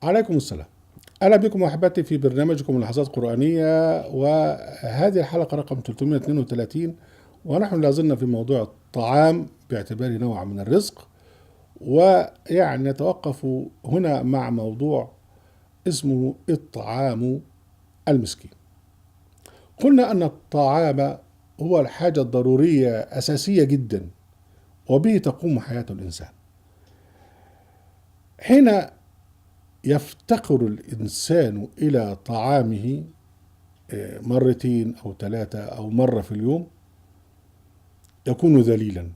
عليكم السلام. أهلا بكم أحبتي في برنامجكم لحظات قرآنية، وهذه الحلقة رقم 332، ونحن لازلنا في موضوع الطعام باعتباره نوع من الرزق. ويعني نتوقف هنا مع موضوع اسمه الطعام المسكين. قلنا أن الطعام هو الحاجة الضرورية أساسية جدا، وبه تقوم حياة الإنسان. حين يفتقر الإنسان إلى طعامه مرتين أو ثلاثة أو مرة في اليوم يكون ذليلا،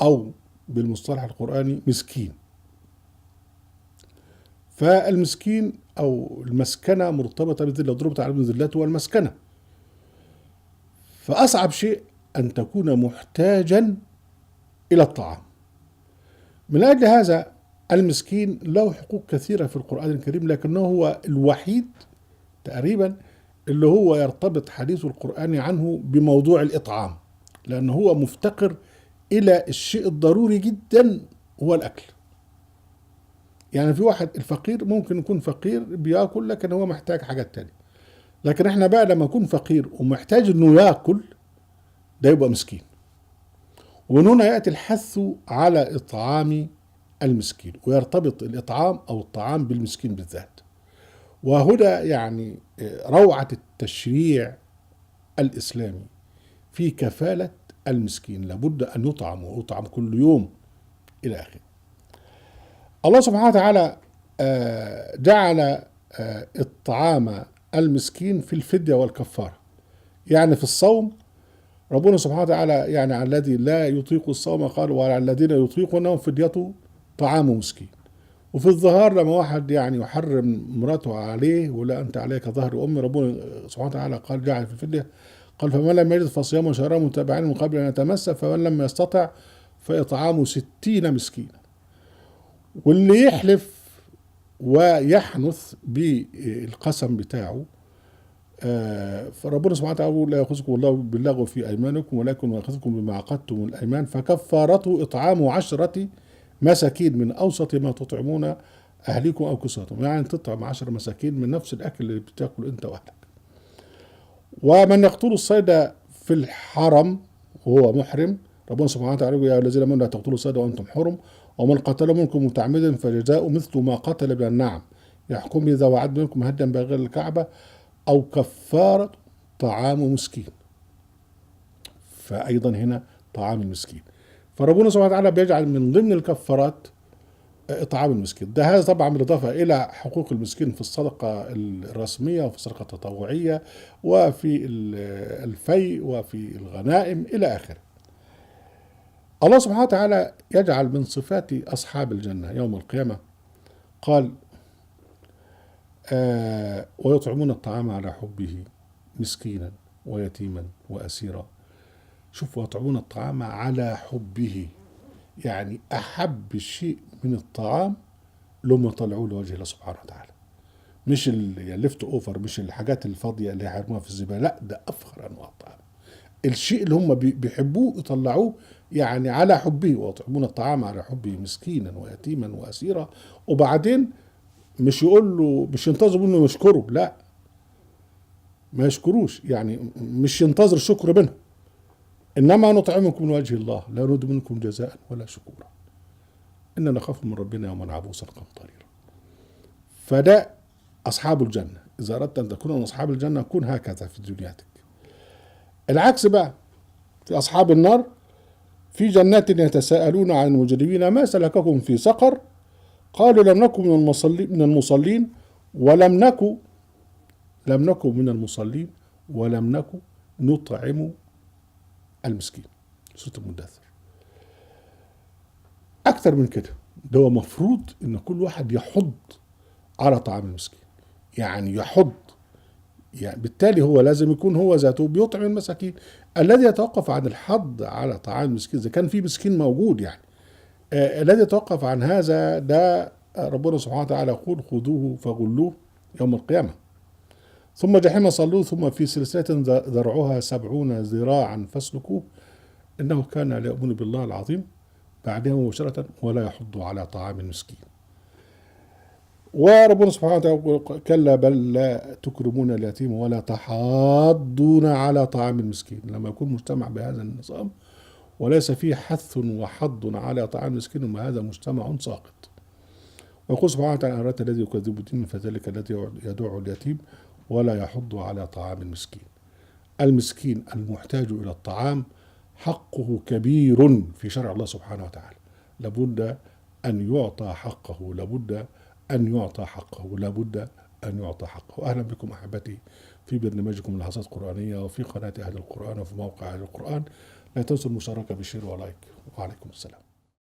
أو بالمصطلح القرآني مسكين. فالمسكين أو المسكنة مرتبطة بالذلة، ضربت على ذلته والمسكنة. فأصعب شيء أن تكون محتاجا إلى الطعام. من أجل هذا المسكين له حقوق كثيرة في القرآن الكريم، لكنه هو الوحيد تقريبا اللي هو يرتبط حديث القرآن عنه بموضوع الإطعام، لأنه هو مفتقر إلى الشيء الضروري جدا، هو الأكل. يعني في واحد الفقير ممكن يكون فقير بياكل، لكن هو محتاج حاجات تانية. لكن احنا بقى لما يكون فقير ومحتاج انه ياكل، ده يبقى مسكين. ومن هنا يأتي الحث على إطعام المسكين، ويرتبط الإطعام أو الطعام بالمسكين بالذات. وهنا يعني روعة التشريع الإسلامي في كفالة المسكين، لابد أن يطعم، ويطعم كل يوم إلى آخره. الله سبحانه وتعالى جعل الطعام المسكين في الفدية والكفارة. يعني في الصوم ربنا سبحانه وتعالى يعني على الذي لا يطيق الصوم قال وعلى الذين يطيقونه فدية طعام مسكين. وفي الظهار لما واحد يعني يحرم مراته عليه ولا أنت عليك ظهر أمي، ربنا سبحانه وتعالى قال جعل في الفدية، قال فمن لم يجد فصيام شهرين متابعين من قبل أن يتمسك، فمن لم يستطع فإطعام 60 مسكينا. واللي يحلف ويحنث بالقسم بتاعه فربنا سبحانه وتعالى لا يأخذكم الله باللغو في أيمانكم، ولكن يأخذكم بما عقدتم الأيمان، فكفارته إطعام 10 مساكين من أوسط ما تطعمون أهليكم أو كسوتهم. يعني تطعم 10 مساكين من نفس الأكل اللي بتاكل أنت وأهلك. ومن يقتل الصيد في الحرم وهو محرم، ربنا سبحانه وتعالى يقول يا الذين آمنوا لا تقتلوا الصيد وأنتم حرم، ومن قتل منكم متعمدا فجزاء مثل ما قتل من النعم، يحكم به ذوي عدل منكم هديا بغير الكعبة أو كفارة طعام مسكين. فأيضا هنا طعام المسكين. فربنا سبحانه وتعالى بيجعل من ضمن الكفارات إطعام المسكين. ده هذا طبعا بالإضافة إلى حقوق المسكين في الصدقة الرسمية وفي الصدقة التطوعية وفي الفيء وفي الغنائم إلى آخره. الله سبحانه وتعالى يجعل من صفات أصحاب الجنة يوم القيامة قال ويطعمون الطعام على حبه مسكينا ويتيما وأسيرا. شوفوا، يطعمون الطعام على حبه، يعني أحب شيء من الطعام لما طلعوا لوجه الله سبحانه وتعالى، مش الليفت اوفر، مش الحاجات الفاضية اللي هيرموها في الزبالة، لا ده أفخر أنواع الطعام. الشيء اللي هم بيحبوه يطلعوه يعني على حبه. ويطعمون الطعام على حبه مسكينا ويتيما وأسيرا. وبعدين مش يقول له، مش ينتظر منه يشكره، لا ما يشكروش، يعني مش ينتظر شكر منه، إنما نطعمكم من وجه الله لا نريد منكم جزاء ولا شكورا إننا نخاف من ربنا يوما عبوسا قمطريرا. فده أصحاب الجنة. إذا أردت أن تكون من أصحاب الجنة كن هكذا في دنياتك. العكس بقى في أصحاب النار، في جنات يتساءلون عن المجرمين ما سلككم في سقر، قالوا لم نكن من المصلين لم نكن من المصلين ولم نكن نطعم المسكين. سورة المدثر. أكثر من كده، ده هو مفروض إن كل واحد يحض على طعام المسكين، يعني يحض، يعني بالتالي هو لازم يكون هو ذاته بيطعم المساكين. الذي يتوقف عن الحض على طعام المسكين إذا كان في مسكين موجود، يعني الذي يتوقف عن هذا ده ربنا سبحانه وتعالى يقول خذوه فغلوه يوم القيامة ثم جحيم صلوه ثم في سلسلة ذرعها 70 ذراعا فاسلكوه إنه كان لا يؤمن بالله العظيم، بعدها مباشرة ولا يحض على طعام المسكين. وربنا سبحانه وتعالى يقول كلا بل لا تكرمون اليتيم ولا تحاضون على طعام المسكين. لما يكون مجتمع بهذا النظام وليس فيه حث وحض على طعام المسكين، وما هذا مجتمع ساقط. ويقول سبحانه وتعالى أرأيت الذي يكذب بالدين فذلك الذي يدعو اليتيم ولا يحض على طعام المسكين. المسكين المحتاج إلى الطعام حقه كبير في شرع الله سبحانه وتعالى، لابد أن يعطى حقه، لابد أن يعطى حقه، لابد أن يعطى حقه. أهلا بكم أحبتي في برنامجكم لحظات قرآنية، وفي قناة أهل القرآن، وفي موقع أهل القرآن. لا تنسوا المشاركة بالشير ولايك. وعليكم السلام.